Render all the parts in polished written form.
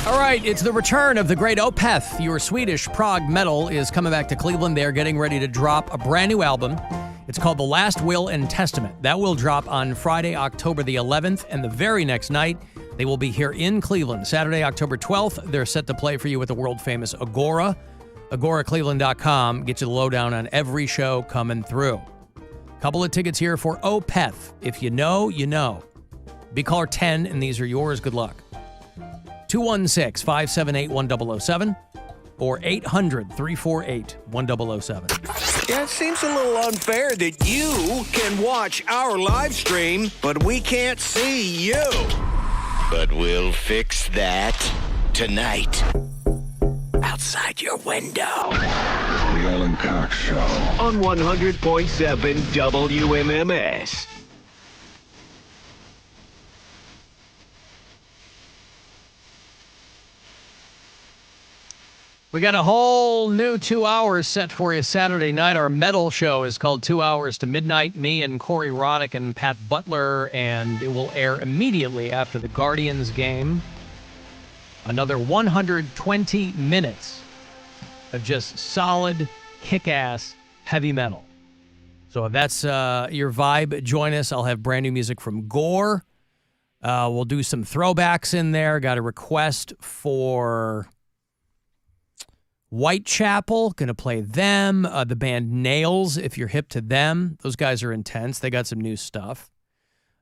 All right, it's the return of the great Opeth. Your Swedish prog metal is coming back to Cleveland. They're getting ready to drop a brand new album. It's called The Last Will and Testament. That will drop on Friday, October the 11th, and the very next night, they will be here in Cleveland. Saturday, October 12th, they're set to play for you at the world-famous Agora. AgoraCleveland.com gets you the lowdown on every show coming through. Couple of tickets here for Opeth. If you know, you know. Be caller 10, and these are yours. Good luck. 216-578-1007 or 800-348-1007. Yeah, it seems a little unfair that you can watch our live stream, but we can't see you. But we'll fix that tonight. Outside your window. The Alan Cox Show. On 100.7 WMMS. We got a whole new 2 hours set for you Saturday night. Our metal show is called 2 Hours to Midnight. Me and Corey Roddick and Pat Butler, and it will air immediately after the Guardians game. Another 120 minutes of just solid, kick-ass, heavy metal. So if that's your vibe, join us. I'll have brand new music from Gore. We'll do some throwbacks in there. Got a request for Whitechapel, going to play them. The band Nails, if you're hip to them. Those guys are intense. They got some new stuff.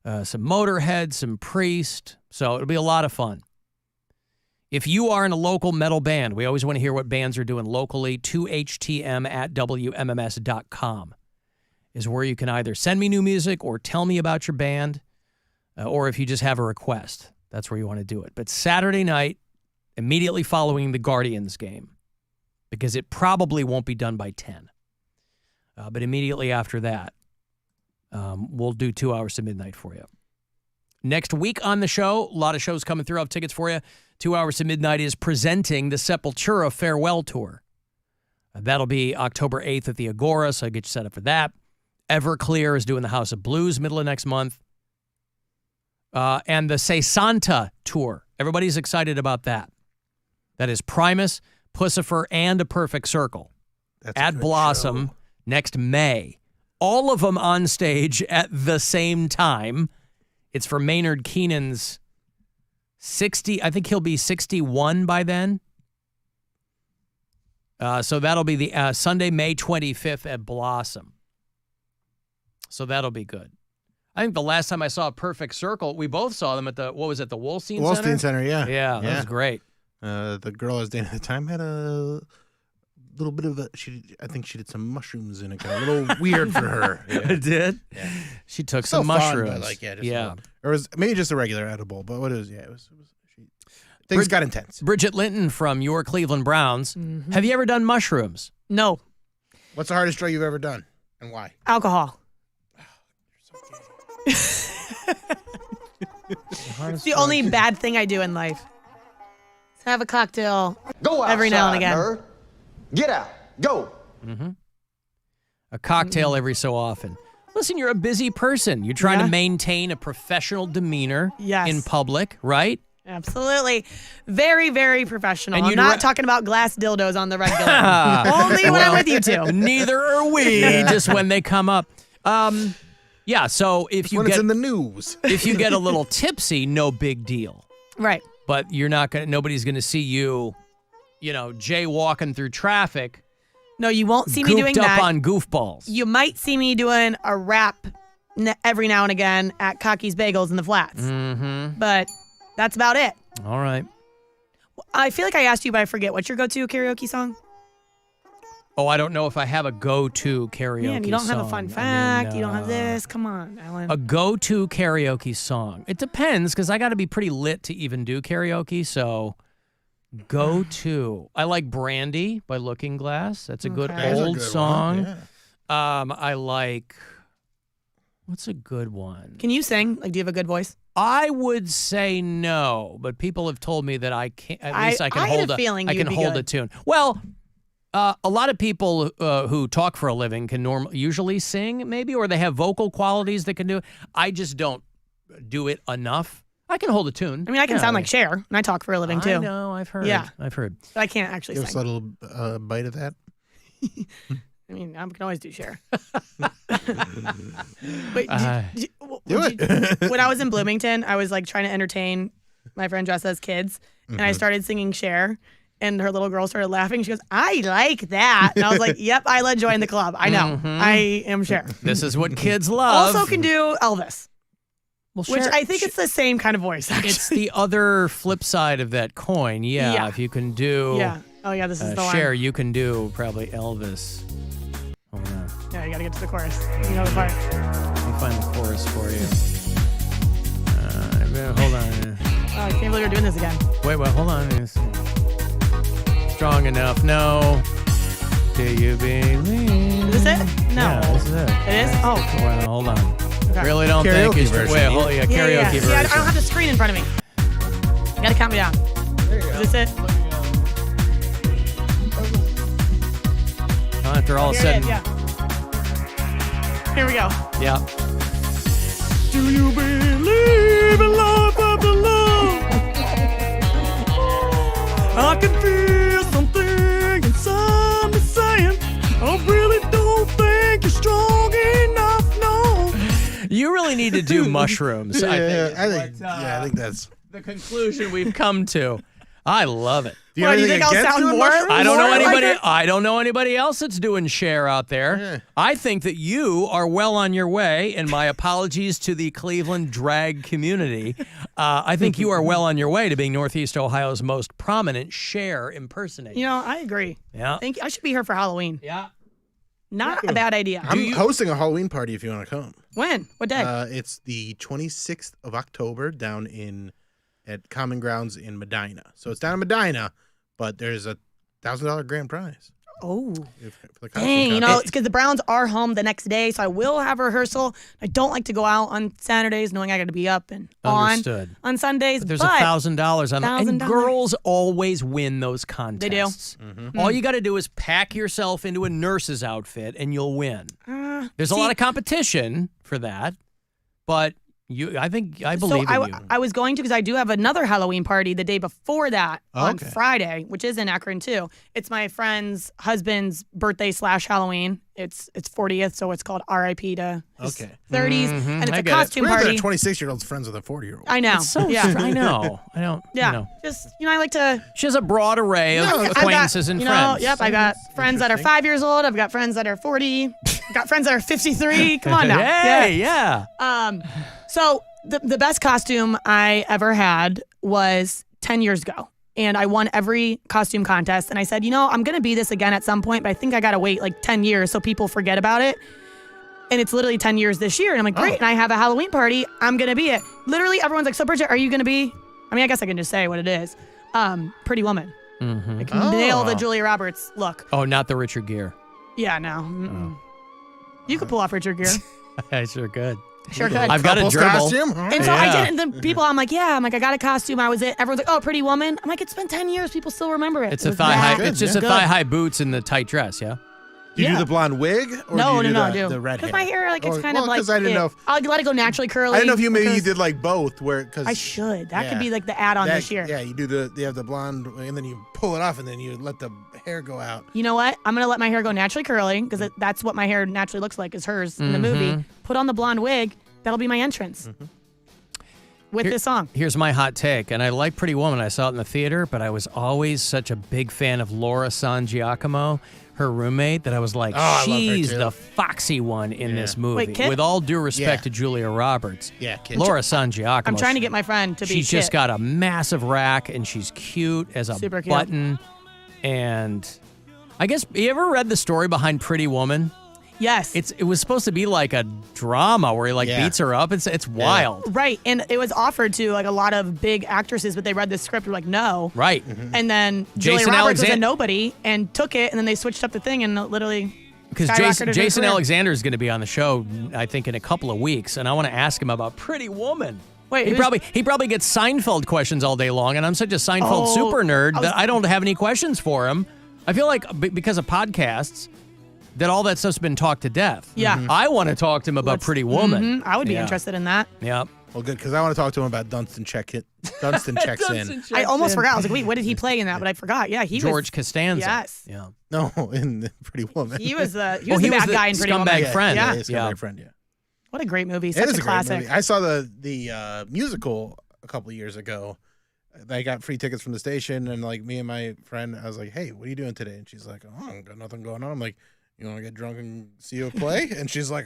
Some Motorhead, some Priest. So it'll be a lot of fun. If you are in a local metal band, we always want to hear what bands are doing locally. 2htm@wmms.com is where you can either send me new music or tell me about your band, or if you just have a request, that's where you want to do it. But Saturday night, immediately following the Guardians game, because it probably won't be done by 10. But immediately after that, we'll do 2 hours to midnight for you. Next week on the show, a lot of shows coming through. I'll have tickets for you. 2 hours to midnight is presenting the Sepultura Farewell Tour. That'll be October 8th at the Agora, so I'll get you set up for that. Everclear is doing the House of Blues middle of next month. And the Say Santa Tour. Everybody's excited about that. That is Primus, Pussifer, and A Perfect Circle. That's at Blossom show. Next May. All of them on stage at the same time. It's for Maynard Keenan's 60, I think he'll be 61 by then. So that'll be the Sunday, May 25th at Blossom. So that'll be good. I think the last time I saw A Perfect Circle, we both saw them at the, what was it, the Wolstein Center? Wolstein Center, yeah. Yeah, that was great. The girl I was dating at the time had a little bit of I think she did some mushrooms in it. Got a little weird for her. Yeah. It did? Yeah. She took Still some fun, mushrooms. but like, yeah. Or it was maybe just a regular edible, but what it was, things got intense. Bridget Linton from your Cleveland Browns. Mm-hmm. Have you ever done mushrooms? No. What's the hardest drug you've ever done, and why? Alcohol. It's the only bad thing I do in life. Is have a cocktail every now and again. Nerd. Get out. Go. Mm-hmm. A cocktail every so often. Listen, you're a busy person. You're trying to maintain a professional demeanor in public, right? Absolutely. Very, very professional. And I'm not talking about glass dildos on the regular. Only when I'm with you two. Neither are we, just when they come up. Yeah, so if it's in the news. If you get a little tipsy, no big deal. Right. But you're not gonna. Nobody's gonna see you, jaywalking through traffic. No, you won't see me doing that. Goofed up on goofballs. You might see me doing a rap every now and again at Cocky's Bagels in the Flats. Mm-hmm. But that's about it. All right. I feel like I asked you, but I forget. What's your go-to karaoke song? Oh, I don't know if I have a go-to karaoke song. Man, you don't have a fun fact. You don't have this. Come on, Alan. A go-to karaoke song. It depends, because I got to be pretty lit to even do karaoke, so go-to. I like Brandy by Looking Glass. That's a good old song. Yeah. I like... What's a good one? Can you sing? Like, do you have a good voice? I would say no, but people have told me that I can. At least I can hold a tune. Well... a lot of people who talk for a living can usually sing, maybe, or they have vocal qualities that can do it. I just don't do it enough. I can hold a tune. I mean, I can sound like Cher, and I talk for a living too. I know, I've heard. Yeah. I've heard. But I can't actually Give us a sing. little bite of that. I mean, I can always do Cher. Wait, Do it. when I was in Bloomington, I was like trying to entertain my friend dressed as kids, and I started singing Cher, and her little girl started laughing. She goes, "I like that," and I was like, "Yep, I let join the club. I know, I am Cher." This is what kids love. Also, can do Elvis, well, which Cher- I think it's the same kind of voice. Actually. It's the other flip side of that coin. Yeah, Yeah. if you can do Yeah. Oh yeah, this is the Cher, one. you can do probably Elvis. Hold on. Yeah, you gotta get to the chorus. You know the part. Let me find the chorus for you. Hold on. Oh, I can't believe we're doing this again. Wait, hold on. Strong enough. No. Do you believe? Is this it? No. Yeah, this is it. It is? Oh. Well, hold on. Okay. Really don't Karaoke think it's version. Wait, hold, yeah, karaoke yeah. version. See, I don't have the screen in front of me. You gotta count me down. Is this it? After all Here said, it is, yeah. Here we go. yeah. Do you believe in love after love? I can feel something inside me saying, I really don't think you're strong enough, no. You really need to do mushrooms. I think. I think that's. The conclusion we've come to. I love it. Do you Why, have do you anything think I'll against sound doing more- mushrooms? I don't know More like anybody. it? I don't know anybody else that's doing Cher out there. Yeah. I think that you are well on your way, and my apologies to the Cleveland drag community. I think you are well on your way to being Northeast Ohio's most prominent Cher impersonator. You know, I agree. Yeah. Thank you. I should be here for Halloween. Yeah. Not a bad idea. I'm hosting a Halloween party if you want to come. When? What day? It's the 26th of October down at Common Grounds in Medina. So it's down in Medina, but there's a $1,000 grand prize. Oh. For the costume Dang, you know, contest. it's because the Browns are home the next day, so I will have rehearsal. I don't like to go out on Saturdays knowing I got to be up and Understood. on Sundays. But there's but $1,000 on it. And $1,000. girls always win those contests. They do. Mm-hmm. All you got to do is pack yourself into a nurse's outfit and you'll win. There's a lot of competition for that, but I believe in you. I was going to because I do have another Halloween party the day before that on Okay. Friday, which is in Akron too. It's my friend's husband's birthday / Halloween. It's 40th, so it's called R.I.P. to his Okay. 30s, and it's I a get it. costume Weird that party. a 26-year-old's friends with a 40-year-old. I know. So yeah. I know. I don't. Yeah. You know. Just I like to. She has a broad array of I've got, acquaintances and you know, friends. Yep, I got friends that are 5 years old. I've got friends that are 40. I've got friends that are 53. Come on now. Hey, yeah. So the best costume I ever had was 10 years ago. And I won every costume contest. And I said, I'm going to be this again at some point, but I think I got to wait like 10 years so people forget about it. And it's literally 10 years this year. And I'm like, great. And I have a Halloween party. I'm going to be it. Literally, everyone's like, so Bridget, are you going to be? I mean, I guess I can just say what it is. Pretty Woman. I can nail the Julia Roberts look. Oh, not the Richard Gere. Yeah, no. You could pull off Richard Gere. I sure could. Sure could. I've got a Couple's gerbil. costume? And so I Yeah. did it, and then people, I'm like, I got a costume. I was it. Everyone's like, oh, Pretty Woman. I'm like, it's been 10 years. People still remember it. It's It a was thigh that high. It's just good. a thigh high boots and the tight dress. Yeah. Do you Yeah. do the blonde wig? Or No, do you no, I do do. the red hair? Because my hair, like, it's kind of like. Because I didn't know if I'll let it go naturally curly. I didn't know if you maybe you because did like both, where because I should. That could yeah. be like the add-on this year. Yeah, you have the blonde, and then you pull it off, and then you let the hair go out. You know what? I'm gonna let my hair go naturally curly because that's what my hair naturally looks like is hers in the movie. Put on the blonde wig. That'll be my entrance. With this song. Here's my hot take, and I like Pretty Woman. I saw it in the theater, but I was always such a big fan of Laura San Giacomo, her roommate, that I was like, I love her she's too. the foxy one in this movie. Wait, Kit? With all due respect Yeah. to Julia Roberts, Yeah, Kit. Laura San Giacomo. I'm trying to get my friend to be. She's just Kit. got a massive rack, and she's cute as a Super cute. button. And I guess, you ever read the story behind Pretty Woman? Yes. It was supposed to be like a drama where he Yeah. beats her up. It's wild. Right, and it was offered to like a lot of big actresses, but they read the script and were like, no. Right. And then Julia Jason Roberts was a Alexander- nobody and took it, and then they switched up the thing and it literally Because skyrocketed her Jason career. Alexander is going to be on the show, I think, in a couple of weeks, and I want to ask him about Pretty Woman. Wait, he who's- probably gets Seinfeld questions all day long, and I'm such a Seinfeld Oh, super nerd I was- that I don't have any questions for him. I feel like because of podcasts, that all that stuff's been talked to death. Yeah. I want to talk to him about Pretty Woman. I would be Yeah. interested in that. Yep. Well, good, because I want to talk to him about Dunstan checks in. I almost forgot. I was like, wait, what did he play in that? But I forgot. Yeah, he was George Costanza. Yes. Yeah. No, in Pretty Woman. He was the bad guy in Pretty Woman. Scumbag friend. Yeah. Scumbag friend. Yeah. What a great movie. It Such is a a classic. great movie. I saw the musical a couple of years ago. I got free tickets from the station, and like me and my friend, I was like, "Hey, what are you doing today?" And she's like, "Oh, I got nothing going on." I'm like, "You want to get drunk and see a play?" And she's like,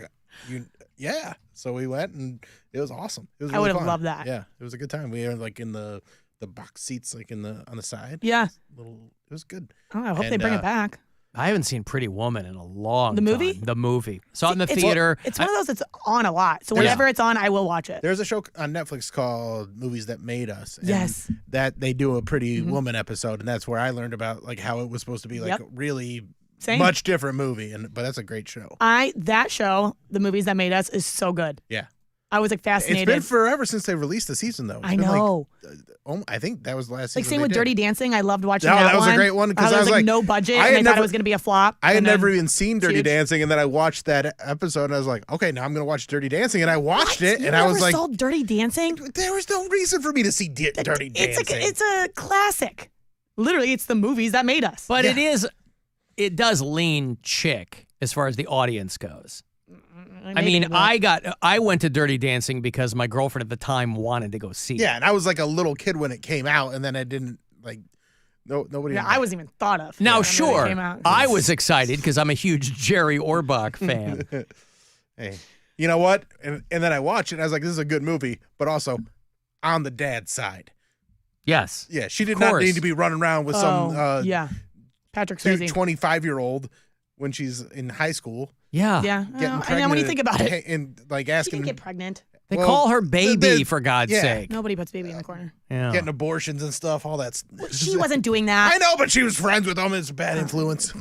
"Yeah." So we went, and it was awesome. It was I really would have fun. loved that. Yeah, it was a good time. We were like in the box seats, like on the side. Yeah. It was good. Oh, I hope they And, bring it back. I haven't seen Pretty Woman in a long The movie? time. The movie. Saw it in the It's- theater. It's one of those that's on a lot. So Yeah. whenever it's on, I will watch it. There's a show on Netflix called Movies That Made Us. And Yes. that they do a Pretty Woman episode, and that's where I learned about like how it was supposed to be like Yep. a really Same. much different movie, but that's a great show. That show, The Movies That Made Us, is so good. Yeah. I was like fascinated. It's been forever since they released the season, though. It's I been, know. I think that was the last Like season. same they with did. Dirty Dancing. I loved watching No, that one. that was a great one, 'cause How I was there like, no budget, I and had I thought never- it was going to be a flop. I had and then- never even seen Dirty huge. Dancing, and then I watched that episode, and I was like, okay, now I'm going to watch Dirty Dancing, and I watched it, You and I was never like, saw Dirty Dancing? there was no reason for me to see Dirty Dancing. It's a classic. Literally, it's the movies that made us. But it does lean chick as far as the audience goes. I mean, I went to Dirty Dancing because my girlfriend at the time wanted to go see it. Yeah, and I was like a little kid when it came out, and then I didn't like. Nobody. I wasn't even thought of. Now, when it sure, came out. I was excited because I'm a huge Jerry Orbach fan. Hey, you know what? And then I watched it, and I was like, this is a good movie, but also on the dad's side. Yes. Yeah, she did Of not course. need to be running around with some yeah, Patrick Swayze. 25-year-old when she's in high school. Yeah. Yeah, Getting and then pregnant when you think about it, and like she asking, didn't get pregnant. They Well, call her baby, the- for God's yeah. sake. Nobody puts baby in the corner. Yeah. getting abortions and stuff, all that. She wasn't doing that. I know, but she was friends with them. It's a bad influence.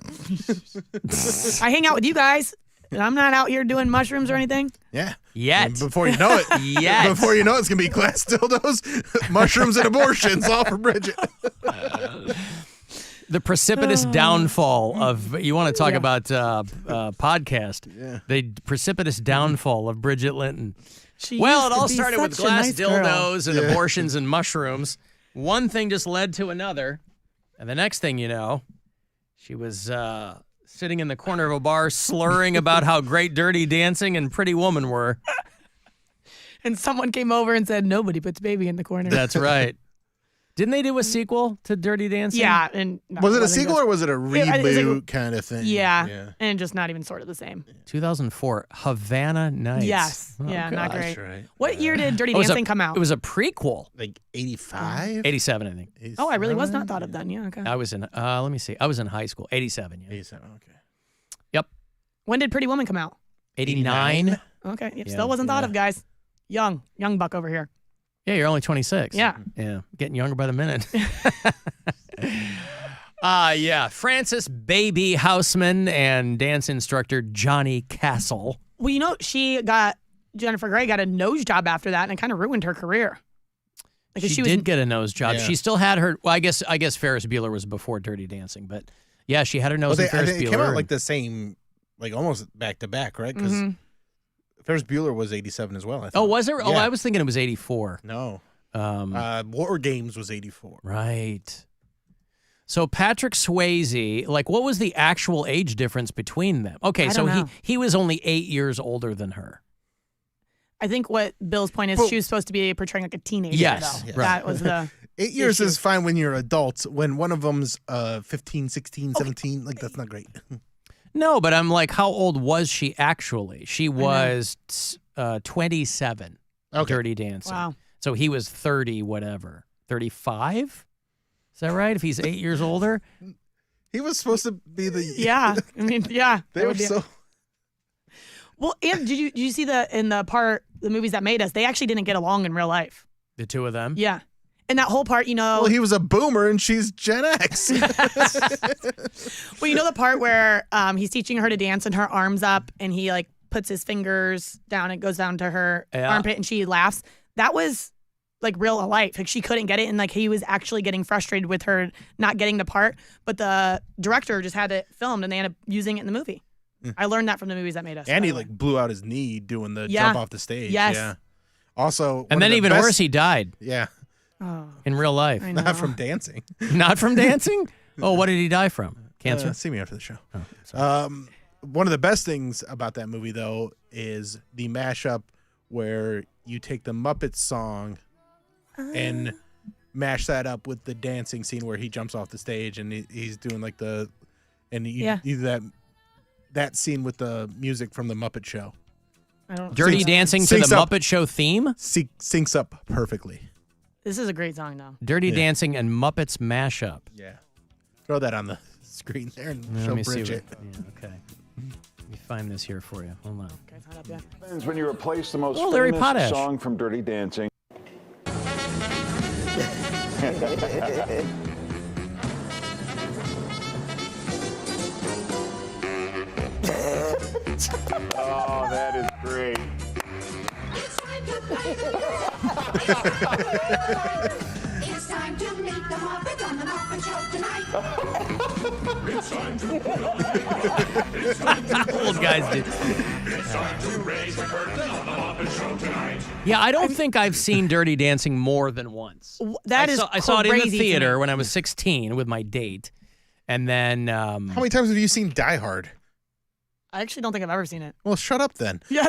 I hang out with you guys, and I'm not out here doing mushrooms or anything. Yeah. Yet. And before you know it, Yet. before you know it's gonna be glass dildos, mushrooms, and abortions, all for Bridget. The precipitous downfall of, you want to talk about podcast, the precipitous downfall of Bridget Linton. She Well, used it to all be started with such a glass nice girl. dildos and abortions and mushrooms. One thing just led to another. And the next thing you know, she was sitting in the corner of a bar slurring about how great Dirty Dancing and Pretty Woman were. And someone came over and said, nobody puts baby in the corner. That's right. Didn't they do a sequel to Dirty Dancing? Yeah. And no, Was it a wasn't sequel good. or was it a it was like- reboot kind of thing? Yeah. And just not even sort of the same. 2004, Havana Nights. Yes. Oh, Yeah, not gosh. great. right. What year did Dirty It was Dancing come out? It was a prequel. Like 85? 87, I think. Oh, I really was not thought of then. Yeah, okay. I was in, let me see. I was in high school. 87, yeah. 87, okay. Yep. When did Pretty Woman come out? 89. Okay. Yep, Yeah, still wasn't thought yeah. of, guys. Young buck over here. Yeah, you're only 26. Yeah. Yeah. Getting younger by the minute. Yeah. Frances Baby Houseman and dance instructor Johnny Castle. Well, you know, Jennifer Grey got a nose job after that, and it kind of ruined her career. Because She was did get a nose job. Yeah. She still had her, well, I guess Ferris Bueller was before Dirty Dancing, but yeah, she had her nose in I Ferris think Bueller. it came out and- like the same, like almost back to back, right? Because Ferris Bueller was 87 as well, I think. Oh, was it? Oh, Yeah. I was thinking it was 84. No. War Games was 84. Right. So Patrick Swayze, like, what was the actual age difference between them? Okay, I so don't know. he was only 8 years older than her. I think what Bill's point is, Well- she was supposed to be portraying like a teenager. Yes, though. yes. That was the 8 years issue. is fine when you're adults. When one of them's 15, 16, 17, like that's not great. No, but I'm like, how old was she actually? She was 27. Okay. Dirty Dancing. Wow. So he was 30, whatever. 35? Is that right? If he's 8 years older? He was supposed to be the Yeah. I mean, yeah. They that were would be- so. Well, and did you see the movies that made us? They actually didn't get along in real life. The two of them? Yeah. And that whole part, you know. Well, he was a boomer and she's Gen X. Well, you know the part where he's teaching her to dance and her arms up, and he like puts his fingers down. It goes down to her armpit, and she laughs. That was like real life. Like she couldn't get it, and like he was actually getting frustrated with her not getting the part. But the director just had it filmed, and they ended up using it in the movie. I learned that from the movies that made us. And by he the way. like blew out his knee doing the Yeah. jump off the stage. Yes. Yeah. Also, And then even worse, he died Yeah, Oh, in real life. I know. not from dancing. Not from dancing? Oh, what did he die from? Cancer? See me after the show. Oh, sorry. One of the best things about that movie, though, is the mashup where you take the Muppets song and mash that up with the dancing scene where he jumps off the stage and he's doing like you do that scene with the music from the Muppet Show. I don't. Dirty Dancing to the syncs up. Muppet Show theme? Syncs up perfectly. This is a great song, though. Dirty Dancing and Muppets mashup. Yeah. Throw that on the screen there and Let show me see Bridget. okay. Let me find this here for you. Hold on. Okay, it's not up yet. Happens when you replace the most Larry famous Potash. song from Dirty Dancing. Oh, that is great. It's time to meet the Muppets on the Muppet Show tonight. Old guys do. Yeah, I don't think I've seen Dirty Dancing more than once. That is I saw it in the crazy to theater me. when I was 16 with my date. And then How many times have you seen Die Hard? I actually don't think I've ever seen it. Well, shut up then. Yeah.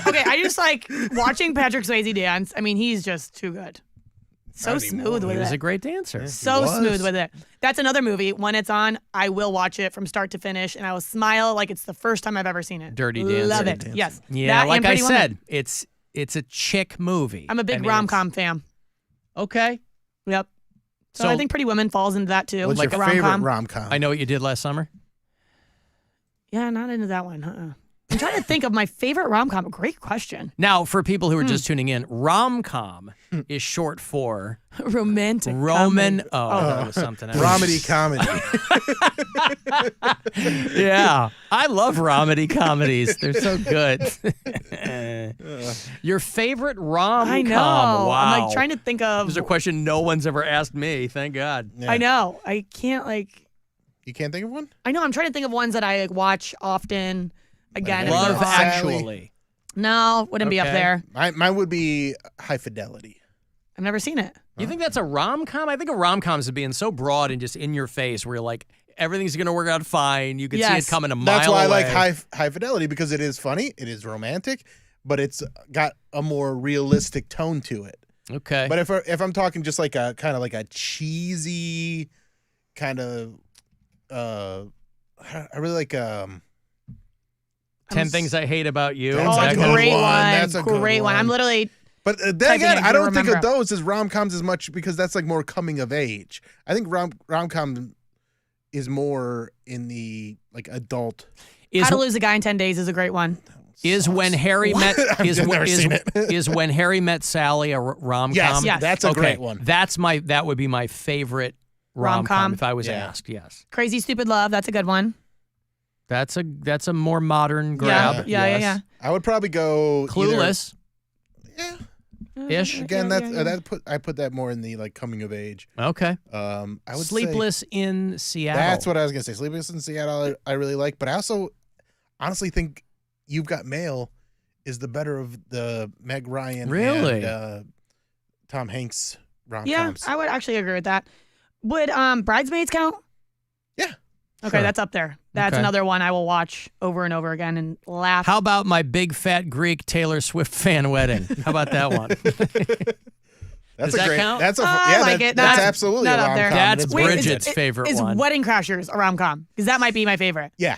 Okay, I just like watching Patrick Swayze dance. I mean, he's just too good. So Not anymore. smooth with he was it. a great dancer. So was. smooth with it. That's another movie. When it's on, I will watch it from start to finish, and I will smile like it's the first time I've ever seen it. Dirty Dancing. Love Dirty it. Dancing. Yes. Yeah, That like and I Pretty Woman. said, it's a chick movie. I'm a big I mean, rom-com fan. Okay. Yep. So So- I think Pretty Women falls into that too. What's like your a favorite rom-com. rom-com? I know what you did last summer. Yeah, not into that one. I'm trying to think of my favorite rom-com. Great question. Now, for people who are just tuning in, RomCom is short for Romantic. Roman. comedy. Oh, that was something else. Romedy comedy. Yeah, I love romedy comedies. They're so good. Your favorite rom-com? I know. Wow. I'm like trying to think of. This is a question no one's ever asked me. Thank God. Yeah. I know. I can't like. You can't think of one? I know. I'm trying to think of ones that I like, watch often. Again, if Love they're on. Actually. No, wouldn't be up Okay. there. Mine would be High Fidelity. I've never seen it. You think that's a rom-com? I think a rom-com is being so broad and just in your face where you're like, everything's going to work out fine. You can see Yes. it coming a mile That's why away. I like High Fidelity, because it is funny, it is romantic, but it's got a more realistic tone to it. Okay. But if I'm talking just like a kind of like a cheesy kind of I really like 10 Things I Hate About You. That's Oh, a a good great one. one. That's a good great one. I'm one. literally. But then Typing again, it I to don't think of remember. those as rom-coms as much, because that's like more coming of age. I think rom-com is more in the like adult. Is, How to Lose a Guy in 10 Days is a great one. is When Harry Met is I've never is, seen it. is When Harry Met Sally a rom-com? Yes, Yes. that's a Okay, great one. that would be my favorite rom-com Rom-com? if I was Yeah. asked. Yes. Crazy Stupid Love. That's a good one. That's a more modern grab. Yeah, yes. yeah. I would probably go Clueless Yeah. ish. Again, Yeah, that's yeah, yeah. I put that more in the like coming of age. Okay. I would say Sleepless in Seattle. that's what I was gonna say. Sleepless in Seattle, I really like, but I also honestly think You've Got Mail is the better of the Meg Ryan Really? and Tom Hanks rom-coms. Yeah, I would actually agree with that. Would Bridesmaids count? Yeah. Okay, Sure. that's up there. That's Okay. another one I will watch over and over again and laugh. How about my big fat Greek Taylor Swift fan wedding? How about that one? That's Does a that great. count? That's a I like that- it. That's Not- absolutely not a up rom-com. there. That's It's Wait, great. is Bridget's it- favorite is one. Wedding Crashers a rom-com? Because that might be my favorite. Yeah.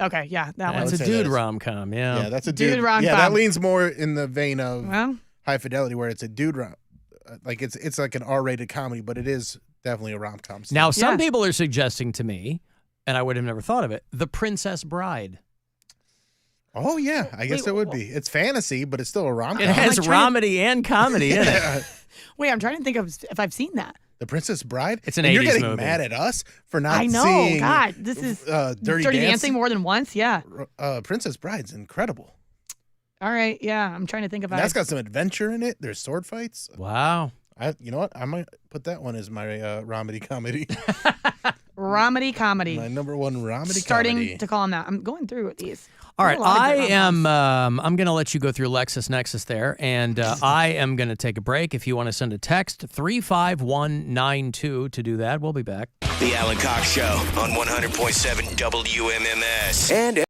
Okay, yeah, that That's one. a would say dude that is- rom-com, yeah. Yeah, that's a Dude dude. rom-com. Yeah, that leans more in the vein of Well, High Fidelity, where it's a dude like it's like an R-rated comedy, but it is definitely a rom-com. still. Now, some Yeah. people are suggesting to me, and I would have never thought of it, The Princess Bride. Oh yeah, I guess Wait, it would be. It's fantasy, but it's still a rom-com. It has like trying romedy and comedy in it. wait, I'm trying to think of if I've seen that. The Princess Bride. It's an And 80s You're getting movie. mad at us for not I know. seeing. God, this is Dirty Dancing Dancing. more than once. Yeah. Princess Bride's incredible. All right. Yeah, I'm trying to think of And that's it. got some adventure in it. There's sword fights. Wow. You know what? I might put that one as my romedy comedy. Romedy comedy. My number one Romedy Starting comedy. to call him that. I'm going through with these. All right, There's a lot of I good am. rom-coms. I'm going to let you go through LexisNexis there, and I am going to take a break. If you want to send a text, 35192 to do that. We'll be back. The Alan Cox Show on 100.7 WMMS and